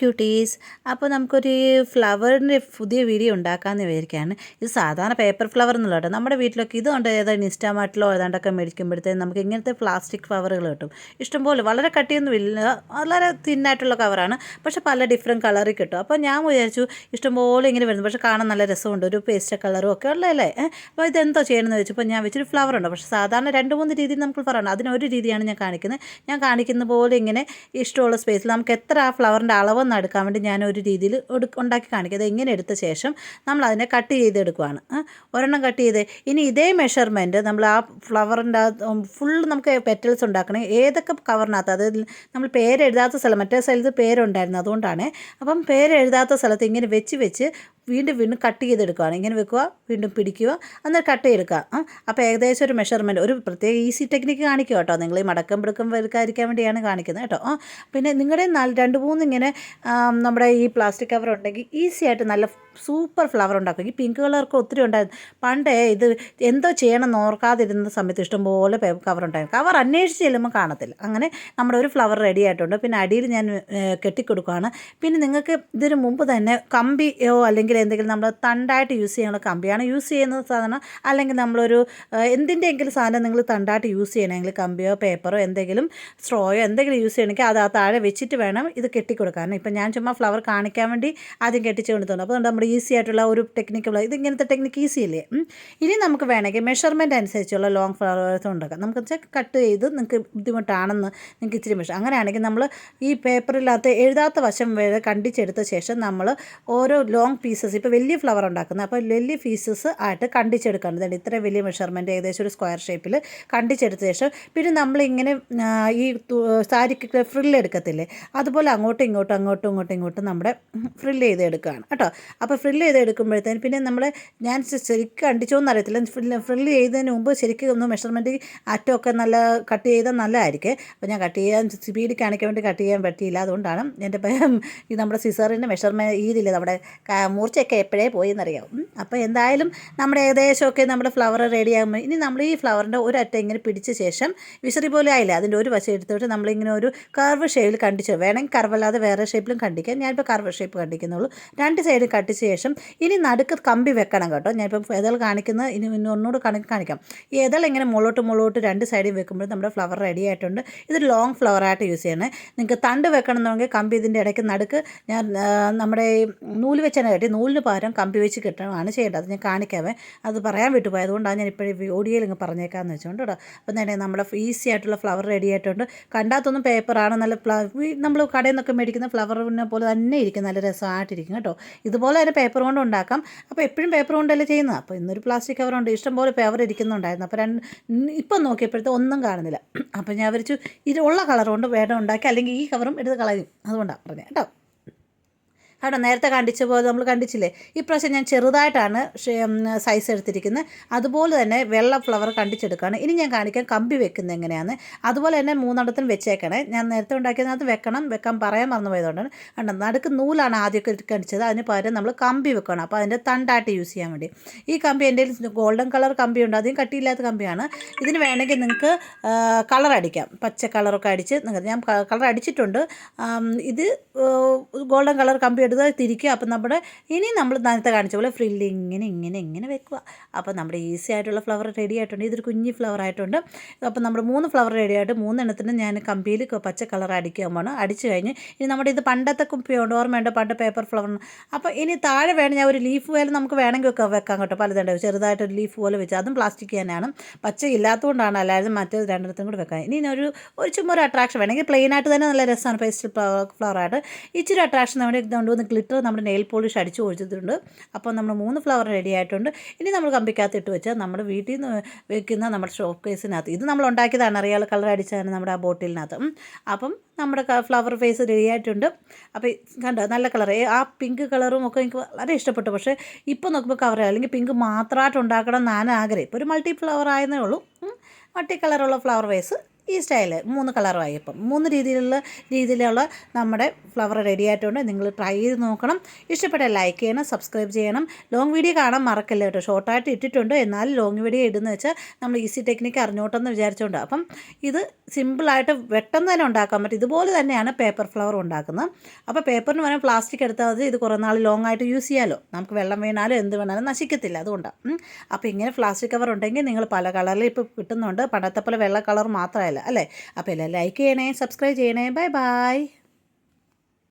Quotes. അപ്പോൾ നമുക്കൊരു ഫ്ലവറിൻ്റെ പുതിയ വീഡിയോ ഉണ്ടാക്കാമെന്ന് വിചാരിക്കുകയാണ്. ഇത് സാധാരണ പേപ്പർ ഫ്ലവർ എന്നുള്ള കേട്ടോ. നമ്മുടെ വീട്ടിലൊക്കെ ഇതുകൊണ്ട് ഏതാണ്ട് ഇൻസ്റ്റാമാർട്ടിലോ ഏതാണ്ടൊക്കെ മേടിക്കുമ്പോഴത്തേക്കും നമുക്ക് ഇങ്ങനത്തെ പ്ലാസ്റ്റിക് ഫ്ലവറുകൾ കിട്ടും. ഇഷ്ടംപോലെ വളരെ കട്ടിയൊന്നുമില്ല, വളരെ തിന്നായിട്ടുള്ള കവറാണ്, പക്ഷേ പല ഡിഫറെൻറ്റ് കളറിൽ കിട്ടും. അപ്പോൾ ഞാൻ വിചാരിച്ചു ഇഷ്ടംപോലെ ഇങ്ങനെ വരുന്നു, പക്ഷേ കാണാൻ നല്ല രസമുണ്ട്, ഒരു പേസ്റ്റ് കളറും ഒക്കെ ഉള്ളതല്ലേ. അപ്പോൾ ഇതെന്തോ ചെയ്യണമെന്ന് വെച്ചപ്പോൾ ഞാൻ വെച്ചൊരു ഫ്ലവർ ഉണ്ട്. പക്ഷേ സാധാരണ 2-3 രീതിയിൽ നമുക്ക് ഫ്ലവർ ഉണ്ട്. അതിനൊരു രീതിയാണ് ഞാൻ കാണിക്കുന്നത്. ഞാൻ കാണിക്കുന്ന പോലെ ഇങ്ങനെ ഇഷ്ടമുള്ള സ്പേസിൽ നമുക്ക് എത്ര ആ ഫ്ലവറിൻ്റെ അളവൊന്നും എടുക്കാൻ വേണ്ടി ഞാനൊരു രീതിയിൽ ഉണ്ടാക്കി കാണിക്കുക. അത് ഇങ്ങനെ എടുത്ത ശേഷം നമ്മൾ അതിനെ കട്ട് ചെയ്തെടുക്കുകയാണ്. ഒരെണ്ണം കട്ട് ചെയ്ത് ഇനി ഇതേ മെഷർമെൻറ്റ് നമ്മൾ ആ ഫ്ലവറിൻ്റെ ഫുൾ നമുക്ക് പെറ്റൽസ് ഉണ്ടാക്കണേ ഏതൊക്കെ കവറിനകത്ത്, അത് നമ്മൾ പേരെഴുതാത്ത സ്ഥലം, മറ്റേ സ്ഥലത്ത് പേരുണ്ടായിരുന്നു, അതുകൊണ്ടാണ്. അപ്പം പേരെഴുതാത്ത സ്ഥലത്ത് ഇങ്ങനെ വെച്ച് വീണ്ടും കട്ട് ചെയ്തെടുക്കുകയാണ്. ഇങ്ങനെ വെക്കുക, വീണ്ടും പിടിക്കുക, എന്നിട്ട് കട്ട് ചെയ്തെടുക്കുക. അപ്പോൾ ഏകദേശം ഒരു മെഷർമെൻറ്റ്, ഒരു പ്രത്യേക ഈസി ടെക്നിക്ക് കാണിക്കുക കേട്ടോ. നിങ്ങൾ ഈ മടക്കം പിടുക്കം വരുക്കാതിരിക്കാൻ വേണ്ടിയാണ് കാണിക്കുന്നത് കേട്ടോ. പിന്നെ നിങ്ങളുടെ 2-3 ഇങ്ങനെ നമ്മുടെ ഈ പ്ലാസ്റ്റിക് കവർ ഉണ്ടെങ്കിൽ ഈസി ആയിട്ട് നല്ല സൂപ്പർ ഫ്ലവർ ഉണ്ടാക്കും. ഈ പിങ്ക് കളർക്ക് ഒത്തിരി ഉണ്ടായിരുന്നു. പണ്ടേ ഇത് എന്തോ ചെയ്യണമെന്ന് ഓർക്കാതിരുന്ന സമയത്ത് ഇഷ്ടംപോലെ കവർ ഉണ്ടായിരുന്നു. കവർ അന്വേഷിച്ച് ചെല്ലുമ്പോൾ കാണത്തില്ല. അങ്ങനെ നമ്മുടെ ഒരു ഫ്ലവർ റെഡി ആയിട്ടുണ്ട്. പിന്നെ അടിയിൽ ഞാൻ കെട്ടിക്കൊടുക്കുകയാണ്. പിന്നെ നിങ്ങൾക്ക് ഇതിന് മുമ്പ് തന്നെ കമ്പിയോ അല്ലെങ്കിൽ എന്തെങ്കിലും നമ്മൾ തണ്ടായിട്ട് യൂസ് ചെയ്യാനുള്ള കമ്പിയാണ് യൂസ് ചെയ്യുന്നത് സാധനം, അല്ലെങ്കിൽ നമ്മളൊരു എന്തിൻ്റെയെങ്കിലും സാധനം നിങ്ങൾ തണ്ടായിട്ട് യൂസ് ചെയ്യണമെങ്കിൽ കമ്പിയോ പേപ്പറോ എന്തെങ്കിലും സ്ട്രോയോ എന്തെങ്കിലും യൂസ് ചെയ്യണമെങ്കിൽ അത് ആ താഴെ വെച്ചിട്ട് വേണം ഇത് കെട്ടിക്കൊടുക്കാൻ. ഇപ്പം ഞാൻ ചുമ്മാ ഫ്ലവർ കാണിക്കാൻ വേണ്ടി ആദ്യം കെട്ടിച്ച് കൊടുത്തുണ്ട്. അപ്പോൾ നമ്മുടെ ഈസി ആയിട്ടുള്ള ഒരു ടെക്നിക്കുള്ള ഇതിങ്ങനത്തെ ടെക്നിക്ക് ഈസി അല്ലേ. ഇനി നമുക്ക് വേണമെങ്കിൽ മെഷർമെൻറ്റ് അനുസരിച്ചുള്ള ലോങ് ഫ്ലവേഴ്സ് ഉണ്ടാക്കാം. നമുക്ക് കട്ട് ചെയ്ത് നിങ്ങൾക്ക് ബുദ്ധിമുട്ടാണെന്ന് നിങ്ങൾക്ക് ഇച്ചിരി അങ്ങനെയാണെങ്കിൽ നമ്മൾ ഈ പേപ്പറിനകത്ത് എഴുതാത്ത വശം വരെ കണ്ടിച്ചെടുത്ത ശേഷം നമ്മൾ ഓരോ ലോങ് പീസസ്, ഇപ്പോൾ വലിയ ഫ്ലവർ ഉണ്ടാക്കുന്നത്, അപ്പോൾ വലിയ പീസസ് ആയിട്ട് കണ്ടിച്ചെടുക്കേണ്ടതുണ്ട്. ഇത്ര വലിയ മെഷർമെൻറ്റ് ഏകദേശം ഒരു സ്ക്വയർ ഷേപ്പിൽ കണ്ടിച്ചെടുത്ത ശേഷം പിന്നെ നമ്മളിങ്ങനെ ഈ സാരിക്ക് ഫ്രില്ല് എടുക്കത്തില്ലേ, അതുപോലെ അങ്ങോട്ടും ഇങ്ങോട്ടും നമ്മുടെ ഫ്രില്ല് ചെയ്ത് എടുക്കുകയാണ് കേട്ടോ. അപ്പോൾ ഫ്രില്ല് ചെയ്ത് എടുക്കുമ്പോഴത്തേന് പിന്നെ നമ്മൾ ഞാൻ ശരിക്കും കണ്ടിച്ചോന്ന് അറിയത്തില്ല, ഫ്രില്ല് ചെയ്തതിന് മുമ്പ് ശരിക്കും ഒന്ന് മെഷർമെൻറ്റ് അറ്റമൊക്കെ നല്ല കട്ട് ചെയ്താൽ നല്ലതായിരിക്കും. അപ്പോൾ ഞാൻ കട്ട് ചെയ്യാൻ സ്പീഡിൽ കാണിക്കാൻ വേണ്ടി കട്ട് ചെയ്യാൻ പറ്റിയില്ല. അതുകൊണ്ടാണ് എൻ്റെ ഈ നമ്മുടെ സിസറിൻ്റെ മെഷർമെൻറ്റ് ഇതില്ല, നമ്മുടെ മൂർച്ചയൊക്കെ എപ്പോഴേ പോയി എന്നറിയാം. അപ്പോൾ എന്തായാലും നമ്മുടെ ഏകദേശമൊക്കെ നമ്മുടെ ഫ്ലവർ റെഡി ആകുമ്പോൾ ഇനി നമ്മൾ ഈ ഫ്ലവറിൻ്റെ ഒരു അറ്റം ഇങ്ങനെ പിടിച്ച ശേഷം വിസറി പോലെ ആയില്ല, അതിൻ്റെ ഒരു വശം എടുത്തിട്ട് നമ്മളിങ്ങനെ ഒരു കർവ് ഷേപ്പിൽ കണ്ടിച്ചു, വേണമെങ്കിൽ കർവല്ലാതെ വേറെ ഷേപ്പിലും കണ്ടിക്കാം. ഞാനിപ്പോൾ കർവ് ഷേപ്പ് കണ്ടിക്കുന്നുള്ളൂ. 2 സൈഡ് കട്ടിച്ച ശേഷം ഇനി നടുക്ക് കമ്പി വെക്കണം കേട്ടോ. ഞാനിപ്പോൾ ഏതൾ കാണിക്കുന്നത് ഇനി ഒന്നുകൂടെ കാണിക്കാം. ഈ ഏതൾ ഇങ്ങനെ മുകളോട്ട് 2 സൈഡിൽ വെക്കുമ്പോൾ നമ്മുടെ ഫ്ലവർ റെഡി ആയിട്ടുണ്ട്. ഇതൊരു ലോങ് ഫ്ലവറായിട്ട് യൂസ് ചെയ്യണേ. നിങ്ങൾക്ക് തണ്ട് വെക്കണമെന്നുണ്ടെങ്കിൽ കമ്പി ഇതിൻ്റെ ഇടയ്ക്ക് നടുക്ക് ഞാൻ നമ്മുടെ നൂല് വെച്ചാണ് കെട്ടി, നൂലിന് പകരം കമ്പി വെച്ച് കെട്ടണമാണ് ചെയ്യേണ്ടത്. അത് ഞാൻ കാണിക്കാവേ, അത് പറയാൻ വിട്ടുപോയി, അതുകൊണ്ടാണ് ഞാൻ ഇപ്പോഴും ഓഡിയോയിൽ ഇങ്ങ് പറഞ്ഞേക്കാമെന്ന് വെച്ചുകൊണ്ട് കേട്ടോ. അപ്പം തന്നെ നമ്മുടെ ഈസി ആയിട്ടുള്ള ഫ്ലവർ റെഡി ആയിട്ടുണ്ട്. കണ്ടാത്തൊന്നും പേപ്പറാണ്, നല്ല നമ്മൾ കടയിൽ നിന്നൊക്കെ മേടിക്കുന്ന ഫ്ലവറിനെ പോലെ തന്നെ ഇരിക്കും, നല്ല രസമായിട്ടിരിക്കും കേട്ടോ. ഇതുപോലെ തന്നെ പേപ്പർ കൊണ്ട് ഉണ്ടാക്കാം. അപ്പോൾ എപ്പോഴും പേപ്പർ കൊണ്ടല്ലേ ചെയ്യുന്നത്. അപ്പോൾ ഇന്നൊരു പ്ലാസ്റ്റിക് കവറുണ്ട്, ഇഷ്ടംപോലെ പേപ്പർ ഇരിക്കുന്നുണ്ടായിരുന്നു. അപ്പോൾ ഇപ്പം നോക്കിയപ്പോഴത്തെ ഒന്നും കാണുന്നില്ല. അപ്പോൾ ഞാൻ വിചാരിച്ചു ഇതിലുള്ള കളർ കൊണ്ട് വേണം ഉണ്ടാക്കി, അല്ലെങ്കിൽ ഈ കവറും എടുത്ത് കളയും, അതുകൊണ്ടാണ് പറഞ്ഞത് കേട്ടോ. കേട്ടോ, നേരത്തെ കണ്ടിച്ച പോലെ നമ്മൾ കണ്ടിച്ചില്ലേ, ഇപ്രാവശ്യം ഞാൻ ചെറുതായിട്ടാണ് സൈസ് എടുത്തിരിക്കുന്നത്. അതുപോലെ തന്നെ വെള്ള ഫ്ലവർ കണ്ടിച്ചെടുക്കുകയാണ്. ഇനി ഞാൻ കാണിക്കാൻ കമ്പി വെക്കുന്നത് എങ്ങനെയാണ്. അതുപോലെ തന്നെ 3 വെച്ചേക്കണേ. ഞാൻ നേരത്തെ ഉണ്ടാക്കിയതിനകത്ത് വെക്കാൻ പറയാൻ മറന്നു പോയതുകൊണ്ടാണ്. കണ്ടോ, നടുക്ക് നൂലാണ് ആദ്യമൊക്കെ കണ്ടിച്ചത്, അതിന് പകരം നമ്മൾ കമ്പി വെക്കണം. അപ്പോൾ അതിൻ്റെ തണ്ടായിട്ട് യൂസ് ചെയ്യാൻ വേണ്ടി ഈ കമ്പി എൻ്റെ ഗോൾഡൻ കളർ കമ്പിയുണ്ട്, അധികം കട്ടിയില്ലാത്ത കമ്പിയാണ്. ഇതിന് വേണമെങ്കിൽ നിങ്ങൾക്ക് കളർ അടിക്കാം, പച്ച കളറൊക്കെ അടിച്ച് ഞാൻ കളർ അടിച്ചിട്ടുണ്ട്. ഇത് ഗോൾഡൻ കളർ കമ്പി തിരിക്കുക. അപ്പം നമ്മുടെ ഇനി നമ്മൾ നേരത്തെ കാണിച്ച പോലെ ഫ്രില്ല് ഇങ്ങനെ വെക്കുക. അപ്പോൾ നമ്മുടെ ഈസി ആയിട്ടുള്ള ഫ്ലവർ റെഡി ആയിട്ടുണ്ട്. ഇതൊരു കുഞ്ഞി ഫ്ലവർ ആയിട്ടുണ്ട്. അപ്പോൾ നമ്മുടെ 3 ഫ്ലവർ റെഡി ആയിട്ട് 3 ഞാൻ കമ്പിയിൽ പച്ച കളർ അടിക്കാൻ അടിച്ചു കഴിഞ്ഞ് ഇനി നമ്മുടെ ഇത് പണ്ടത്തെ കുപ്പിയുണ്ട്, ഓർമ്മയുണ്ട്, പണ്ട് പേപ്പർ ഫ്ലവർ. അപ്പോൾ ഇനി താഴെ വേണം ഞാൻ ഒരു ലീഫ് പോലെ നമുക്ക് വേണമെങ്കിൽ വെക്കാം കേട്ടോ. പലതുണ്ട്, ചെറുതായിട്ടൊരു ലീഫ് പോലെ വെച്ച്, അതും പ്ലാസ്റ്റിക് തന്നെയാണ്, പച്ച ഇല്ലാത്തതുകൊണ്ടാണ്, അല്ലാതെ മറ്റേത് 2 കൂടെ വെക്കാം. ഇനി ചുമ്മാ ഒരു അട്രാക്ഷൻ വേണമെങ്കിൽ പ്ലെയിനായിട്ട് തന്നെ നല്ല രസമാണ്, പേസ്റ്റൽ ഫ്ലവറായിട്ട് ഇച്ചിരി അട്രാക്ഷൻ വേണ്ടി കൊണ്ടുവന്ന് ഗ്ലിറ്റർ നമ്മുടെ നെയിൽ പോളിഷ് അടിച്ച് ഒഴിച്ചിട്ടുണ്ട്. അപ്പോൾ നമ്മൾ 3 ഫ്ലവർ റെഡി ആയിട്ടുണ്ട്. ഇനി നമ്മൾ കമ്പിക്കകത്ത് ഇട്ട് വെച്ചാൽ നമ്മുടെ വീട്ടിൽ നിന്ന് വെക്കുന്ന നമ്മുടെ ഷോപ്പ് കേസിനകത്ത്, ഇത് നമ്മൾ ഉണ്ടാക്കിയതാണ്, അറിയാതെ കളർ അടിച്ചതാണ് നമ്മുടെ ആ ബോട്ടിലിനകത്ത്. അപ്പം നമ്മുടെ ഫ്ലവർ ഫേസ് റെഡി ആയിട്ടുണ്ട്. അപ്പോൾ കണ്ടോ, നല്ല കളർ, ആ പിങ്ക് കളറും ഒക്കെ എനിക്ക് വളരെ ഇഷ്ടപ്പെട്ടു. പക്ഷേ ഇപ്പോൾ നോക്കുമ്പോൾ കവർ അല്ലെങ്കിൽ പിങ്ക് മാത്രമായിട്ട് ഉണ്ടാക്കണം എന്നാണ് ആഗ്രഹം. ഇപ്പോൾ ഒരു മൾട്ടി ഫ്ലവർ ആയെന്നേ ഉള്ളൂ. മൾട്ടി കളറുള്ള ഫ്ലവർ വേസ് ഈ സ്റ്റൈല് 3 കളറുമായി ഇപ്പം 3 രീതിയിലുള്ള നമ്മുടെ ഫ്ലവർ റെഡി ആയിട്ടുണ്ട്. നിങ്ങൾ ട്രൈ ചെയ്ത് നോക്കണം. ഇഷ്ടപ്പെട്ടാൽ ലൈക്ക് ചെയ്യണം, സബ്സ്ക്രൈബ് ചെയ്യണം. ലോങ് വീഡിയോ കാണാൻ മറക്കല്ല കേട്ടോ. ഷോർട്ടായിട്ട് ഇട്ടിട്ടുണ്ട്, എന്നാലും ലോങ് വീഡിയോ ഇടുന്ന വെച്ചാൽ നമ്മൾ ഈസി ടെക്നിക്ക് അറിഞ്ഞോട്ടെന്ന് വിചാരിച്ചുകൊണ്ട്. അപ്പം ഇത് സിമ്പിളായിട്ട് പെട്ടെന്ന് തന്നെ ഉണ്ടാക്കാൻ പറ്റും. ഇതുപോലെ തന്നെയാണ് പേപ്പർ ഫ്ലവർ ഉണ്ടാക്കുന്നത്. അപ്പോൾ പേപ്പറിന് വേണം പ്ലാസ്റ്റിക് എടുത്താൽ മതി. ഇത് കുറേ നാൾ ലോങ് ആയിട്ട് യൂസ് ചെയ്യാമല്ലോ. നമുക്ക് വെള്ളം വീണാലും എന്ത് വേണാലും നശിക്കത്തില്ല, അതുകൊണ്ടാണ്. അപ്പോൾ ഇങ്ങനെ പ്ലാസ്റ്റിക് കവർ ഉണ്ടെങ്കിൽ നിങ്ങൾ പല കളറിൽ ഇപ്പോൾ കിട്ടുന്നുണ്ട്. പണ്ടത്തെ പോലെ വെള്ള കളർ മാത്രമല്ല അല്ലേ. അപ്പോൾ എല്ലാം ലൈക്ക് ചെയ്യണേ, സബ്സ്ക്രൈബ് ചെയ്യണേ. Bye bye.